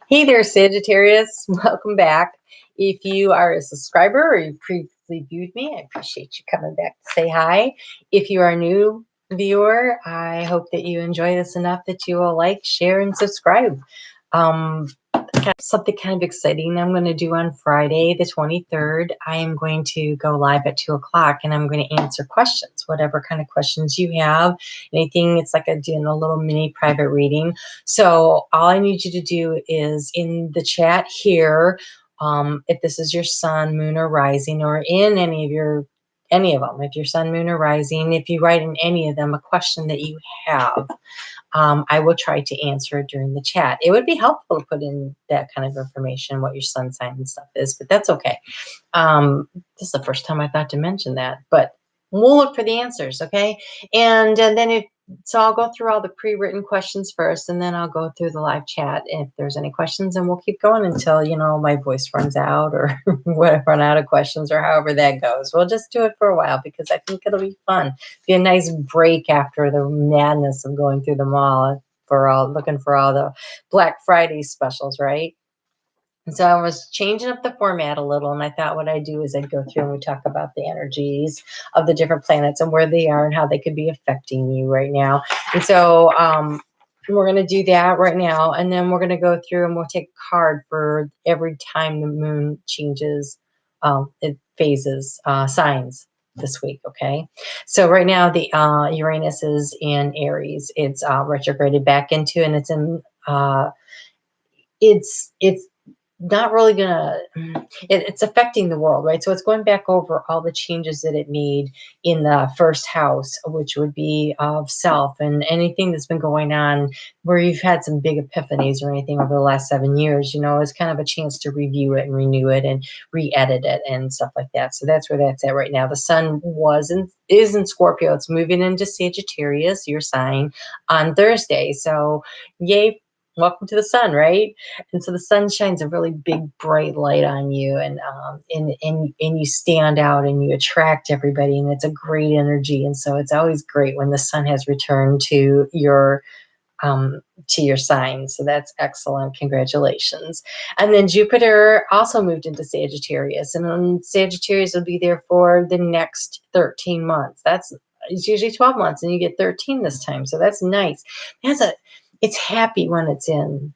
Hey there, Sagittarius. Welcome back. If you are a subscriber or you previously viewed me, I appreciate you coming back to say hi. If you are a new viewer, I hope that you enjoy this enough that you will like, share, and subscribe. Got something kind of exciting I'm going to do on Friday, the 23rd. I am going to go live at 2 o'clock and I'm going to answer questions, whatever kind of questions you have, anything. It's like doing a little mini private reading. So all I need you to do is in the chat here, if this is your sun, moon, or rising, or in any of them, if your sun, moon, or rising, if you write in any of them a question that you have, I will try to answer it during the chat. It would be helpful to put in that kind of information, what your sun sign and stuff is, but that's okay. This is the first time I thought to mention that, but we'll look for the answers, okay? And then so I'll go through all the pre-written questions first, and then I'll go through the live chat if there's any questions, and we'll keep going until, my voice runs out or run out of questions or however that goes. We'll just do it for a while because I think it'll be fun. Be a nice break after the madness of going through the mall looking for all the Black Friday specials, right? And so I was changing up the format a little, and I thought what I'd do is I'd go through and we talk about the energies of the different planets and where they are and how they could be affecting you right now. And so we're going to do that right now, and then we're going to go through and we'll take a card for every time the moon changes, it phases, signs this week, okay? So right now the Uranus is in Aries. It's retrograded back into, and it's in it's not really gonna it's affecting the world, right? So it's going back over all the changes that it made in the first house, which would be of self, and anything that's been going on where you've had some big epiphanies or anything over the last 7 years, it's kind of a chance to review it and renew it and re-edit it and stuff like that. So that's where that's at right now. The sun is in Scorpio. It's moving into Sagittarius, your sign, on Thursday. So yay, welcome to the sun, right? And so the sun shines a really big, bright light on you, and you stand out and you attract everybody, and it's a great energy. And so it's always great when the sun has returned to your sign. So that's excellent. Congratulations. And then Jupiter also moved into Sagittarius, and then Sagittarius will be there for the next 13 months. It's usually 12 months, and you get 13 this time. So that's nice. It's happy when it's in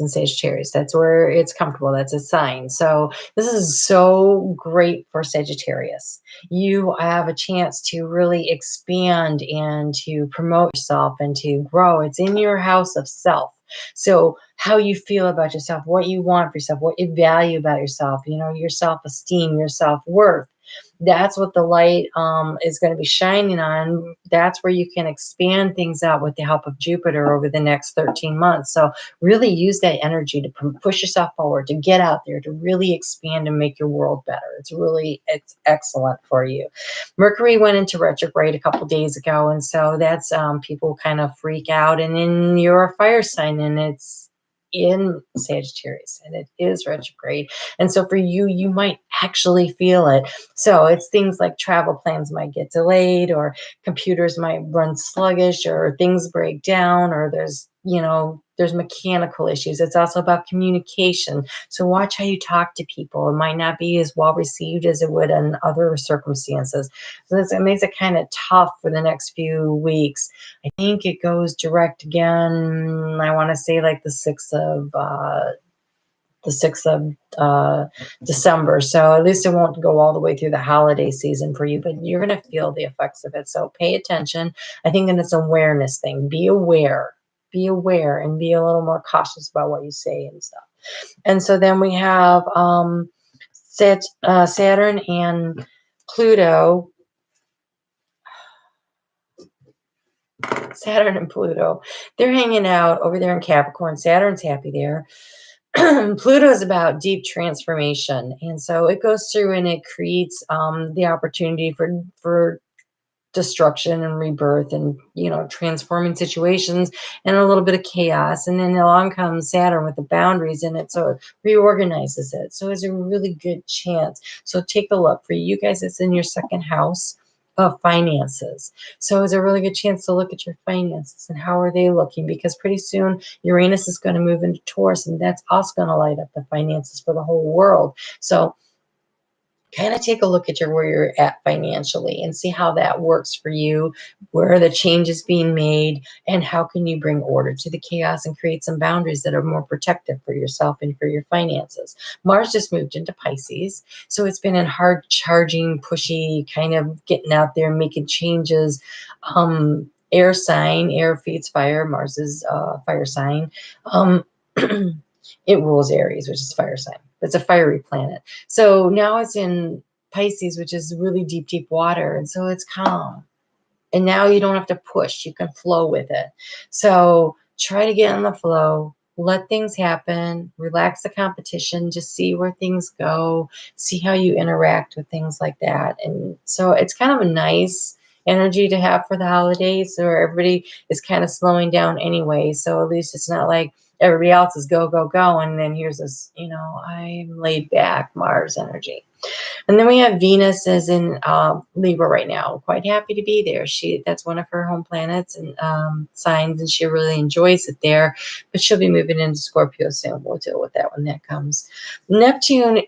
Sagittarius. That's where it's comfortable. That's a sign. So this is so great for Sagittarius. You have a chance to really expand and to promote yourself and to grow. It's in your house of self. So how you feel about yourself, what you want for yourself, what you value about yourself, your self-esteem, your self-worth. That's what the light is going to be shining on. That's where you can expand things out with the help of Jupiter over the next 13 months. So really use that energy to push yourself forward, to get out there, to really expand and make your world better. It's excellent for you. Mercury went into retrograde a couple days ago, and so that's people kind of freak out. And then you're a fire sign, and it's in Sagittarius, and it is retrograde. And so for you, you might actually feel it. So it's things like travel plans might get delayed, or computers might run sluggish, or things break down, or there's mechanical issues. It's also about communication. So watch how you talk to people. It might not be as well received as it would in other circumstances. So it makes it kind of tough for the next few weeks. I think it goes direct again, I want to say like the 6th of December. So at least it won't go all the way through the holiday season for you, but you're going to feel the effects of it. So pay attention. I think that it's an awareness thing. Be aware and be a little more cautious about what you say and stuff. And so then we have Saturn and Pluto. Saturn and Pluto, they're hanging out over there in Capricorn. Saturn's happy there. Pluto is about deep transformation. And so it goes through and it creates the opportunity for destruction and rebirth and, transforming situations and a little bit of chaos. And then along comes Saturn with the boundaries in it. So it reorganizes it. So it's a really good chance. So take a look. For you guys, it's in your second house. of finances. So it's a really good chance to look at your finances and how are they looking, because pretty soon Uranus is going to move into Taurus, and that's also going to light up the finances for the whole world. So kind of take a look at where you're at financially and see how that works for you, where are the changes being made, and how can you bring order to the chaos and create some boundaries that are more protective for yourself and for your finances. Mars just moved into Pisces, so it's been in hard charging, pushy, kind of getting out there, making changes. Air sign, air feeds fire. Mars is fire sign. It rules Aries, which is fire sign. It's a fiery planet. So now it's in Pisces, which is really deep, deep water. And so it's calm. And now you don't have to push. You can flow with it. So try to get in the flow. Let things happen. Relax the competition. Just see where things go. See how you interact with things like that. And so it's kind of a nice energy to have for the holidays, where everybody is kind of slowing down anyway. So at least it's not like everybody else is go, go, go. And then here's this, I'm laid back Mars energy. And then we have Venus is in Libra right now. Quite happy to be there. That's one of her home planets and signs, and she really enjoys it there. But she'll be moving into Scorpio soon. We'll deal with that when that comes. Neptune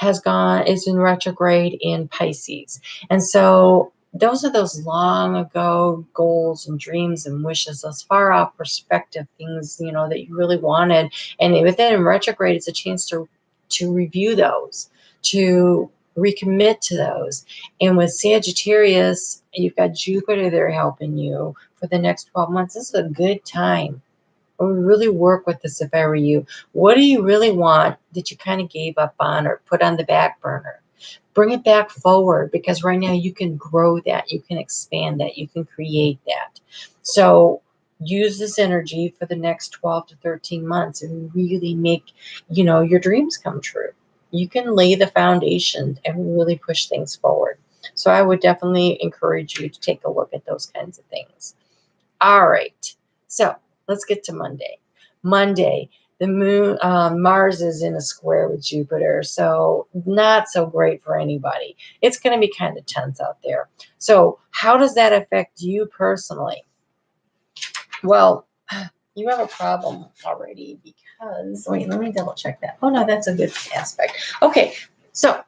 is in retrograde in Pisces, and so those are those long ago goals and dreams and wishes, those far off perspective things, that you really wanted. And with it in retrograde, it's a chance to review those, to recommit to those. And with Sagittarius, you've got Jupiter there helping you for the next 12 months. This is a good time. I would really work with this if I were you. What do you really want that you kind of gave up on or put on the back burner? Bring it back forward, because right now you can grow that, you can expand that, you can create that. So use this energy for the next 12 to 13 months and really make, your dreams come true. You can lay the foundation and really push things forward. So I would definitely encourage you to take a look at those kinds of things. All right. So let's get to Monday. Monday, the moon, Mars is in a square with Jupiter, so not so great for anybody. It's going to be kind of tense out there. So how does that affect you personally? Well, you have a problem already, because, wait, let me double check that. Oh, no, that's a good aspect. Okay, so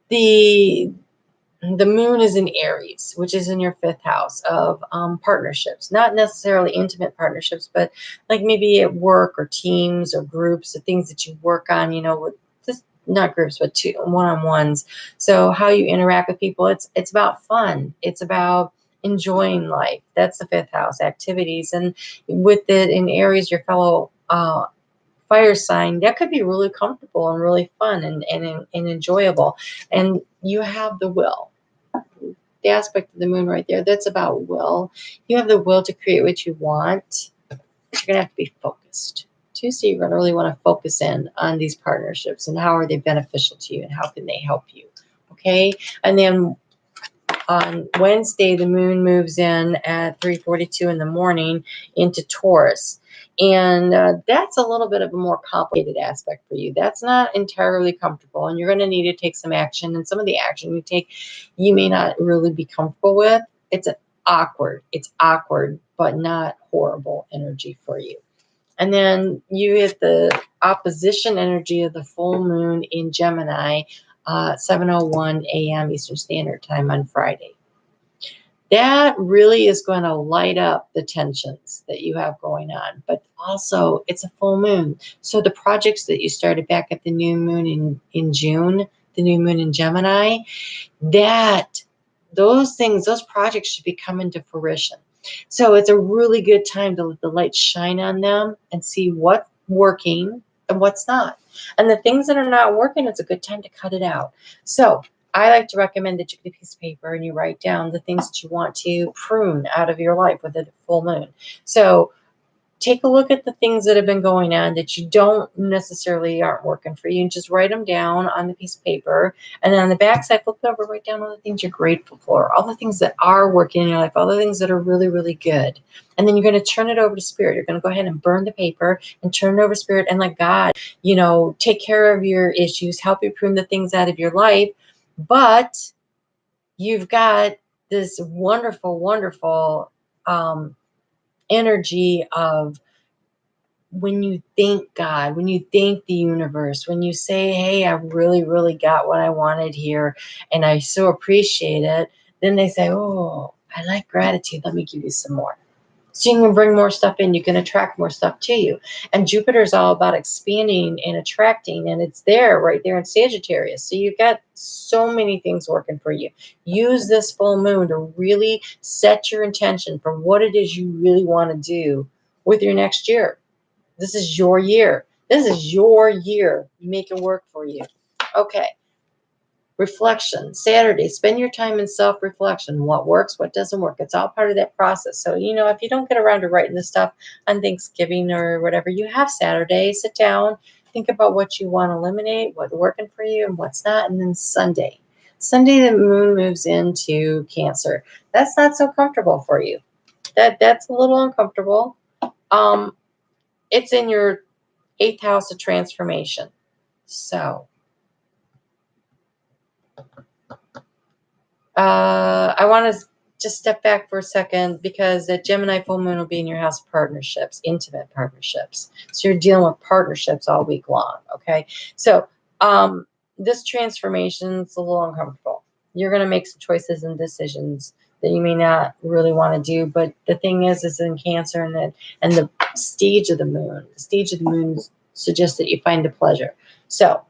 the moon is in Aries, which is in your fifth house of partnerships, not necessarily intimate partnerships, but like maybe at work or teams or groups or things that you work on, with just not groups, but one-on-ones. So how you interact with people, it's about fun. It's about enjoying life. That's the fifth house, activities. And with it in Aries, your fellow fire sign, that could be really comfortable and really fun and enjoyable. And you have the will. The aspect of the moon right there, that's about will. You have the will to create what you want. You're going to have to be focused. Tuesday, you're going to really want to focus in on these partnerships and how are they beneficial to you and how can they help you. Okay. And then on Wednesday, the moon moves in at 3:42 in the morning into Taurus. And that's a little bit of a more complicated aspect for you. That's not entirely comfortable, and you're going to need to take some action. And some of the action you take, you may not really be comfortable with. It's awkward, but not horrible energy for you. And then you hit the opposition energy of the full moon in Gemini, 7:01 a.m. Eastern Standard Time on Friday. That really is going to light up the tensions that you have going on. But also, it's a full moon. So the projects that you started back at the new moon in June, the new moon in Gemini, those projects should be coming to fruition. So it's a really good time to let the light shine on them and see what's working and what's not. And the things that are not working, it's a good time to cut it out. So I like to recommend that you get a piece of paper and you write down the things that you want to prune out of your life with a full moon. So take a look at the things that have been going on that you don't necessarily aren't working for you, and just write them down on the piece of paper. And then on the back side, flip it over, write down all the things you're grateful for, all the things that are working in your life, all the things that are really, really good. And then you're going to turn it over to Spirit. You're going to go ahead and burn the paper and turn it over to Spirit and let God, take care of your issues, help you prune the things out of your life. But you've got this wonderful, wonderful energy of when you thank God, when you thank the universe, when you say, hey, I really, really got what I wanted here and I so appreciate it, then they say, oh, I like gratitude. Let me give you some more. So you can bring more stuff in. You can attract more stuff to you. And Jupiter is all about expanding and attracting, and it's there, right there in Sagittarius. So you've got so many things working for you. Use this full moon to really set your intention for what it is you really want to do with your next year. This is your year. This is your year. Make it work for you. Okay. Reflection. Saturday. Spend your time in self-reflection. What works, what doesn't work. It's all part of that process. So, if you don't get around to writing this stuff on Thanksgiving or whatever, you have Saturday. Sit down. Think about what you want to eliminate, what's working for you and what's not. And then Sunday. Sunday, the moon moves into Cancer. That's not so comfortable for you. That's a little uncomfortable. It's in your 8th house of transformation. So, I want to just step back for a second because the Gemini full moon will be in your house of partnerships, intimate partnerships. So you're dealing with partnerships all week long. Okay. So, this transformation is a little uncomfortable. You're going to make some choices and decisions that you may not really want to do. But the thing is in Cancer and the stage of the moon suggests that you find a pleasure. So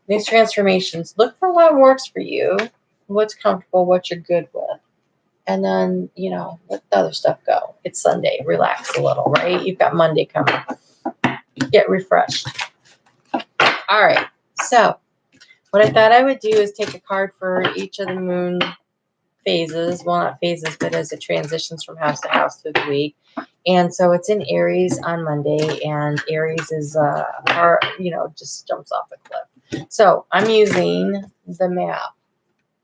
these transformations, look for what works for you, what's comfortable, what you're good with. And then, let the other stuff go. It's Sunday. Relax a little, right? You've got Monday coming. Get refreshed. All right. So what I thought I would do is take a card for each of the moon phases. Well, not phases, but as it transitions from house to house through the week. And so it's in Aries on Monday, and Aries is, just jumps off the cliff. So I'm using the map.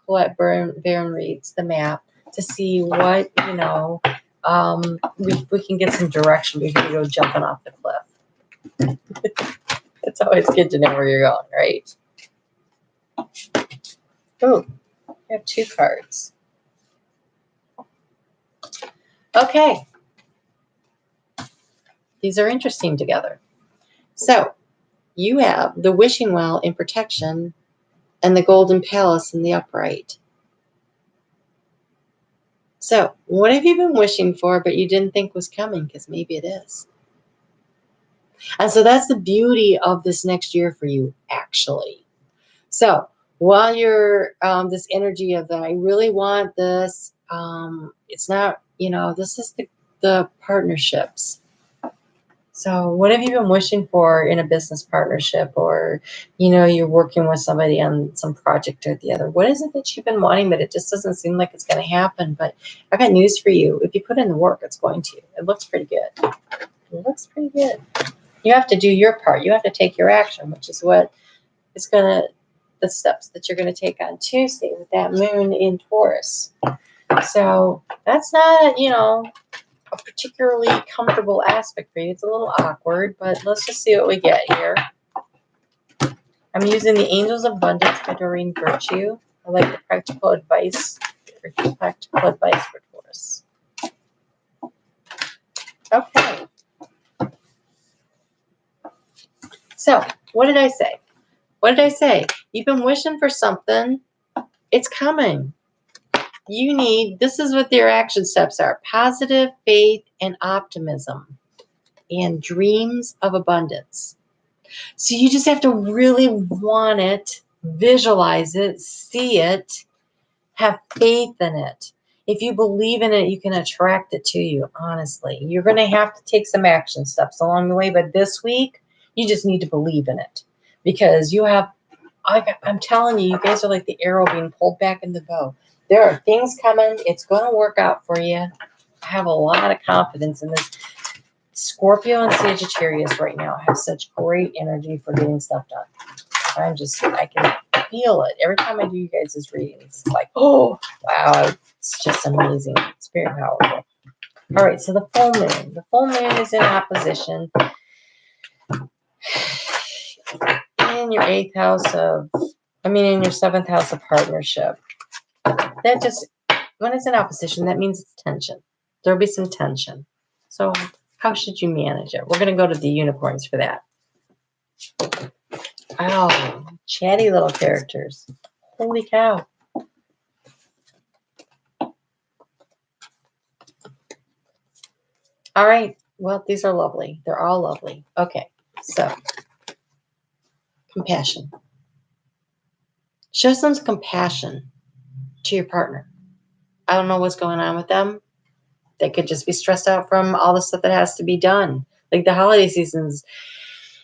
Colette Baron reads the map to see what, we can get some direction before you go jumping off the cliff. It's always good to know where you're going, right? Oh, I have 2 cards. Okay. These are interesting together. So you have the wishing well in protection and the golden palace in the upright. So what have you been wishing for but you didn't think was coming? Because maybe it is. And so that's the beauty of this next year for you, actually. So while you're this energy of I really want this, it's not, this is the partnerships. So what have you been wishing for in a business partnership, or, you're working with somebody on some project or the other? What is it that you've been wanting, but it just doesn't seem like it's going to happen? But I've got news for you. If you put in the work, it's going to. It looks pretty good. It looks pretty good. You have to do your part. You have to take your action, which is what is the steps that you're going to take on Tuesday with that moon in Taurus. So that's not, a particularly comfortable aspect for you. It's a little awkward, but let's just see what we get here. I'm using the Angels of Abundance by Doreen Virtue. I like the practical advice for Taurus. Okay. So what did I say? What did I say? You've been wishing for something. It's coming. This is what their action steps are: positive faith and optimism and dreams of abundance. So you just have to really want it, visualize it, see it, have faith in it. If you believe in it, you can attract it to you, honestly. You're going to have to take some action steps along the way, but this week, you just need to believe in it because I'm telling you, you guys are like the arrow being pulled back in the bow. There are things coming. It's going to work out for you. I have a lot of confidence in this. Scorpio and Sagittarius right now have such great energy for getting stuff done. I can feel it. Every time I do you guys' readings, it's like, oh, wow, it's just amazing. It's very powerful. All right, so the full moon. The full moon is in opposition in your 7th house of partnership. That just, when it's in opposition, that means it's tension. There'll be some tension. So how should you manage it? We're going to go to the unicorns for that. Oh, chatty little characters. Holy cow. All right. Well, these are lovely. They're all lovely. Okay. So, compassion. Show some compassion to your partner. I don't know what's going on with them. They could just be stressed out from all the stuff that has to be done. Like the holiday seasons,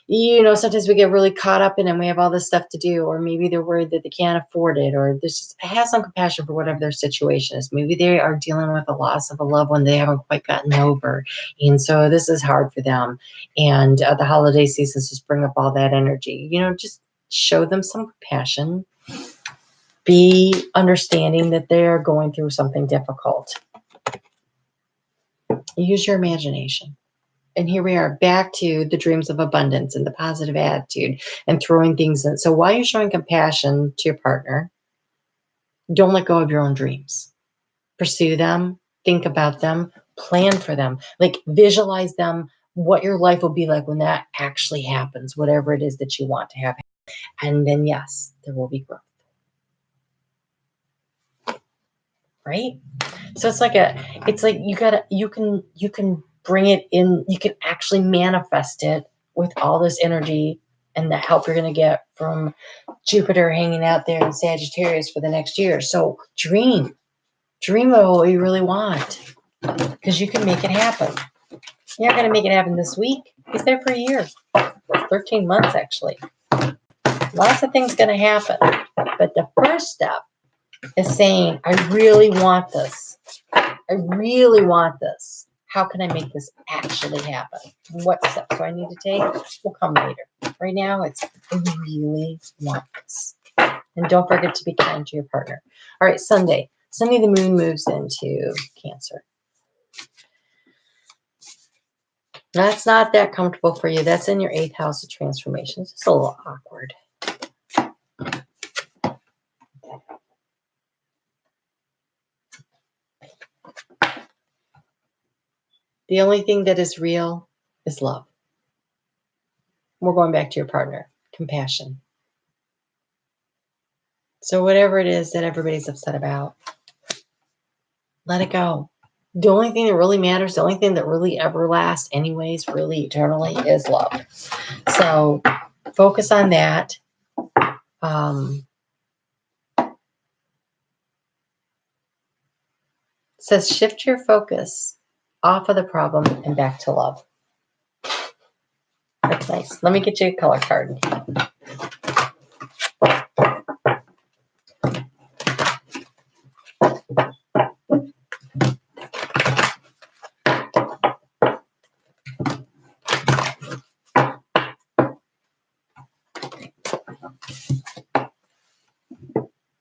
sometimes we get really caught up in it and we have all this stuff to do, or maybe they're worried that they can't afford it, or there's just, have some compassion for whatever their situation is. Maybe they are dealing with the loss of a loved one they haven't quite gotten over. And so this is hard for them. And the holiday seasons just bring up all that energy. Just show them some compassion. Be understanding that they are going through something difficult. Use your imagination. And here we are back to the dreams of abundance and the positive attitude and throwing things in. So while you're showing compassion to your partner, don't let go of your own dreams. Pursue them, think about them, plan for them, like visualize them, what your life will be like when that actually happens, whatever it is that you want to have. And then, yes, there will be growth. Right? So it's like you can bring it in, you can actually manifest it with all this energy and the help you're going to get from Jupiter hanging out there in Sagittarius for the next year. So dream of what you really want, because you can make it happen. You're not going to make it happen this week. He's there for a year, 13 months actually. Lots of things going to happen. But the first step is saying, I really want this. I really want this. How can I make this actually happen? What steps do I need to take? Will come later. Right now, it's I really want this. And don't forget to be kind to your partner. All right, Sunday. Sunday, the moon moves into Cancer. That's not that comfortable for you. That's in your 8th house of transformations. It's a little awkward. The only thing that is real is love. We're going back to your partner. Compassion. So whatever it is that everybody's upset about, let it go. The only thing that really matters, the only thing that really ever lasts anyways, really eternally, is love. So focus on that. It says shift your focus off of the problem and back to love. That's nice. Let me get you a color card.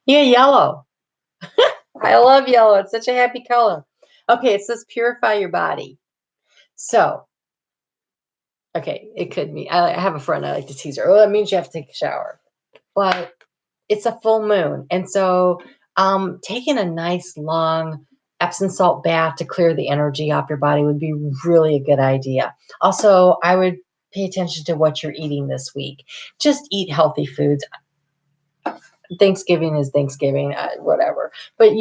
Yeah, yellow. I love yellow. It's such a happy color. Okay, it says purify your body. So, okay, it could be. I have a friend I like to tease her. Oh, that means you have to take a shower. But it's a full moon. And so taking a nice long Epsom salt bath to clear the energy off your body would be really a good idea. Also, I would pay attention to what you're eating this week. Just eat healthy foods. Thanksgiving is Thanksgiving, whatever. But,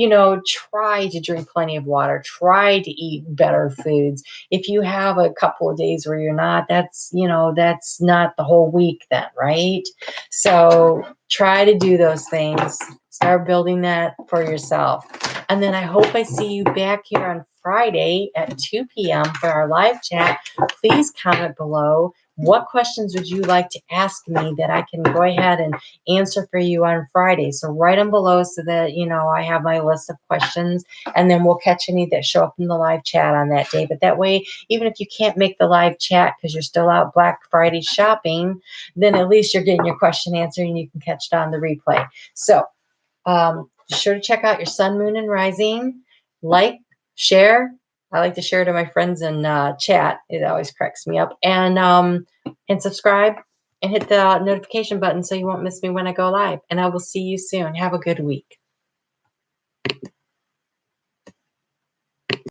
try to drink plenty of water. Try to eat better foods. If you have a couple of days where you're not, that's not the whole week then, right? So try to do those things. Start building that for yourself. And then I hope I see you back here on Friday at 2 p.m. for our live chat. Please comment below. What questions would you like to ask me that I can go ahead and answer for you on Friday? So write them below so that, I have my list of questions, and then we'll catch any that show up in the live chat on that day. But that way, even if you can't make the live chat because you're still out Black Friday shopping, then at least you're getting your question answered and you can catch it on the replay. So be sure to check out your sun, moon, and rising. Like, share. I like to share to my friends in chat. It always cracks me up. And subscribe and hit the notification button so you won't miss me when I go live. And I will see you soon. Have a good week.